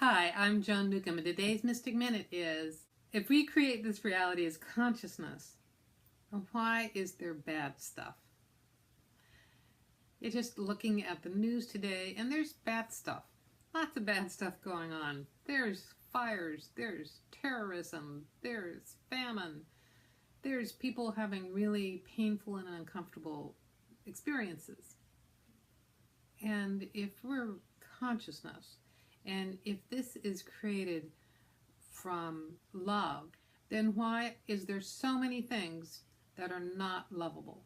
Hi, I'm Joan Newcomb, and today's Mystic Minute is, if we create this reality as consciousness, why is there bad stuff? You're just looking at the news today, and there's bad stuff. Lots of bad stuff going on. There's fires, there's terrorism, there's famine, there's people having really painful and uncomfortable experiences. And if we're consciousness, and if this is created from love, then why is there so many things that are not lovable?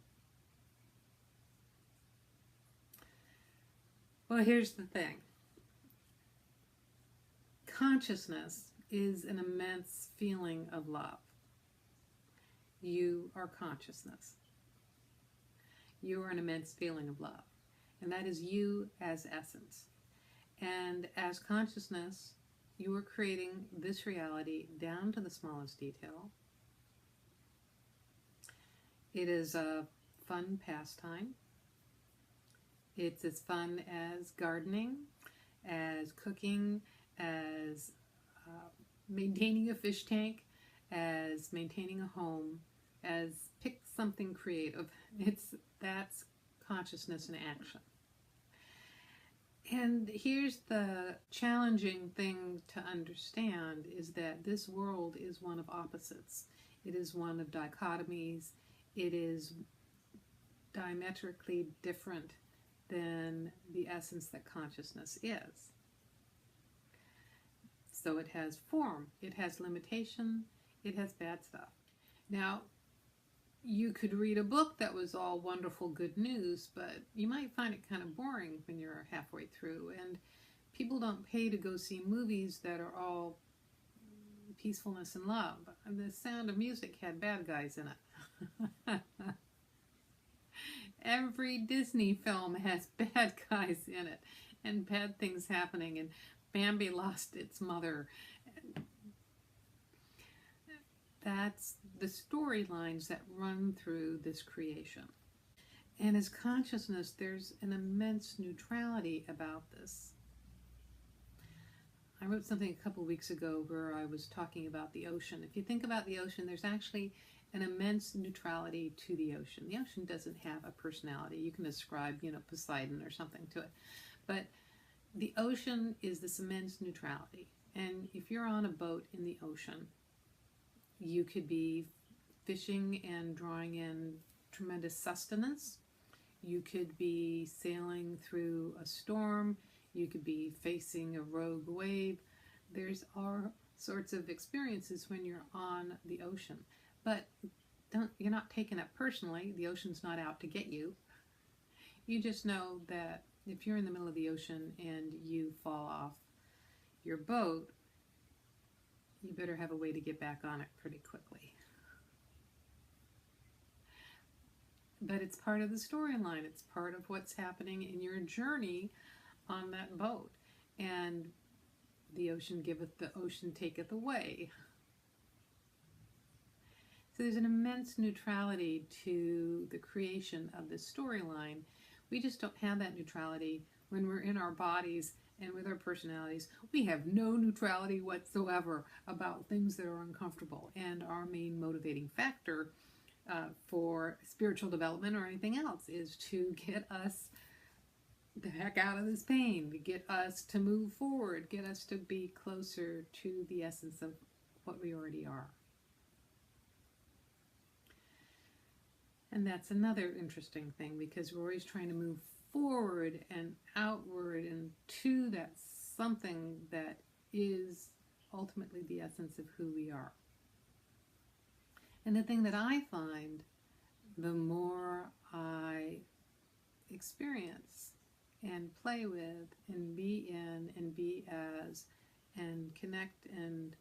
Well, here's the thing. Consciousness is an immense feeling of love. You are consciousness. You are an immense feeling of love. And that is you as essence. And as consciousness, you are creating this reality down to the smallest detail. It is a fun pastime. It's as fun as gardening, as cooking, as maintaining a fish tank, as maintaining a home, as pick something creative. That's consciousness in action. And here's the challenging thing to understand is that this world is one of opposites. It is one of dichotomies. It is diametrically different than the essence that consciousness is. So it has form, it has limitation, it has bad stuff. Now, you could read a book that was all wonderful good news, but you might find it kind of boring when you're halfway through. And people don't pay to go see movies that are all peacefulness and love. And The Sound of Music had bad guys in it. Every Disney film has bad guys in it and bad things happening, and Bambi lost its mother. That's the storylines that run through this creation. And as consciousness, there's an immense neutrality about this. I wrote something a couple weeks ago where I was talking about the ocean. If you think about the ocean, there's actually an immense neutrality to the ocean. The ocean doesn't have a personality. You can ascribe, Poseidon or something to it. But the ocean is this immense neutrality. And if you're on a boat in the ocean, you could be fishing and drawing in tremendous sustenance. You could be sailing through a storm. You could be facing a rogue wave. There's all sorts of experiences when you're on the ocean. But you're not taking it personally. The ocean's not out to get you. You just know that if you're in the middle of the ocean and you fall off your boat, you better have a way to get back on it pretty quickly. But it's part of the storyline. It's part of what's happening in your journey on that boat. And the ocean giveth, the ocean taketh away. So there's an immense neutrality to the creation of this storyline. We just don't have that neutrality when we're in our bodies and with our personalities. We have no neutrality whatsoever about things that are uncomfortable. And our main motivating factor for spiritual development or anything else is to get us the heck out of this pain, to get us to move forward, get us to be closer to the essence of what we already are. And that's another interesting thing, because we're always trying to move forward and outward and to that something that is ultimately the essence of who we are. And the thing that I find, the more I experience and play with and be in and be as and connect and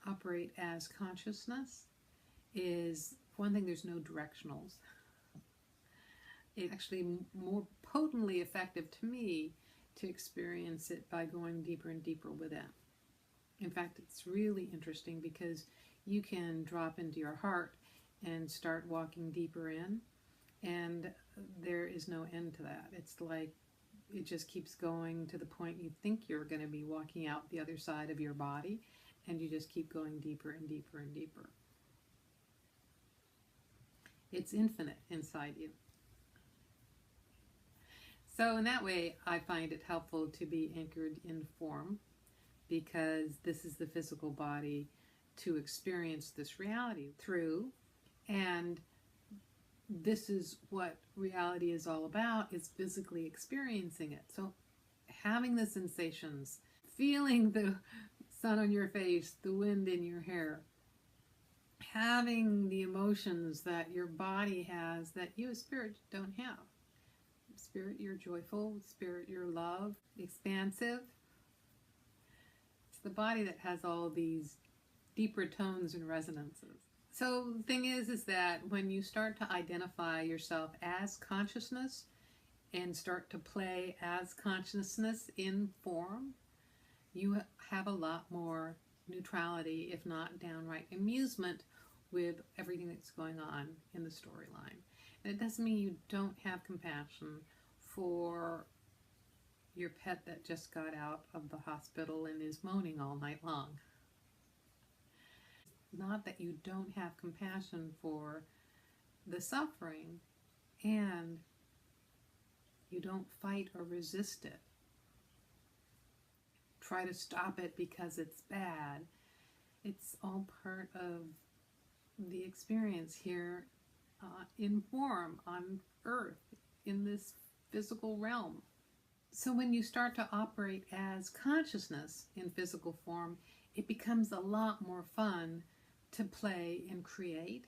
operate as consciousness, is one thing, there's no directionals. It's actually more potently effective to me to experience it by going deeper and deeper within. In fact, it's really interesting because you can drop into your heart and start walking deeper in, and there is no end to that. It's like it just keeps going to the point you think you're going to be walking out the other side of your body, and you just keep going deeper and deeper and deeper. It's infinite inside you. So in that way, I find it helpful to be anchored in form, because this is the physical body to experience this reality through. And this is what reality is all about, is physically experiencing it. So having the sensations, feeling the sun on your face, the wind in your hair, having the emotions that your body has that you as spirit don't have. Spirit, you're joyful. Spirit, you're love, expansive. It's the body that has all these deeper tones and resonances. So the thing is that when you start to identify yourself as consciousness and start to play as consciousness in form, you have a lot more neutrality, if not downright amusement, with everything that's going on in the storyline. And it doesn't mean you don't have compassion for your pet that just got out of the hospital and is moaning all night long. Not that you don't have compassion for the suffering, and you don't fight or resist it. Try to stop it because it's bad. It's all part of the experience here in form, on Earth, in this physical realm. So when you start to operate as consciousness in physical form, it becomes a lot more fun to play and create,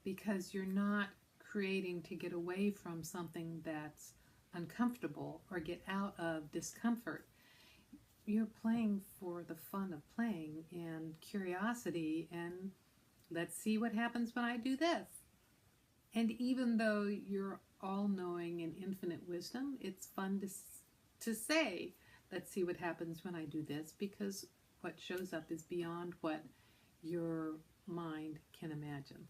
because you're not creating to get away from something that's uncomfortable or get out of discomfort. You're playing for the fun of playing and curiosity, and let's see what happens when I do this. And even though you're all-knowing and infinite wisdom, it's fun to say, let's see what happens when I do this, because what shows up is beyond what your mind can imagine.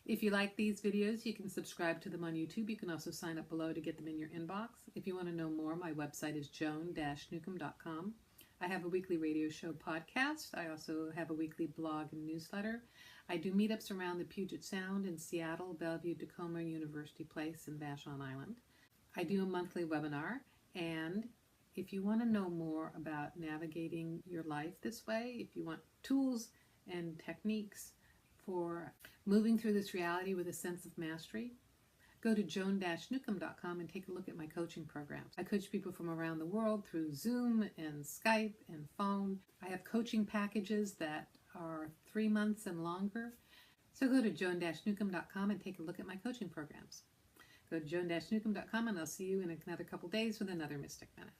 If you like these videos, you can subscribe to them on YouTube. You can also sign up below to get them in your inbox. If you want to know more, my website is joan-newcomb.com. I have a weekly radio show podcast. I also have a weekly blog and newsletter. I do meetups around the Puget Sound in Seattle, Bellevue, Tacoma, University Place, and Vashon Island. I do a monthly webinar, and if you want to know more about navigating your life this way, if you want tools and techniques for moving through this reality with a sense of mastery, go to joan-newcomb.com and take a look at my coaching programs. I coach people from around the world through Zoom and Skype and phone. I have coaching packages that are 3 months and longer. So go to joan-newcomb.com and take a look at my coaching programs. Go to joan-newcomb.com, and I'll see you in another couple days with another Mystic Minute.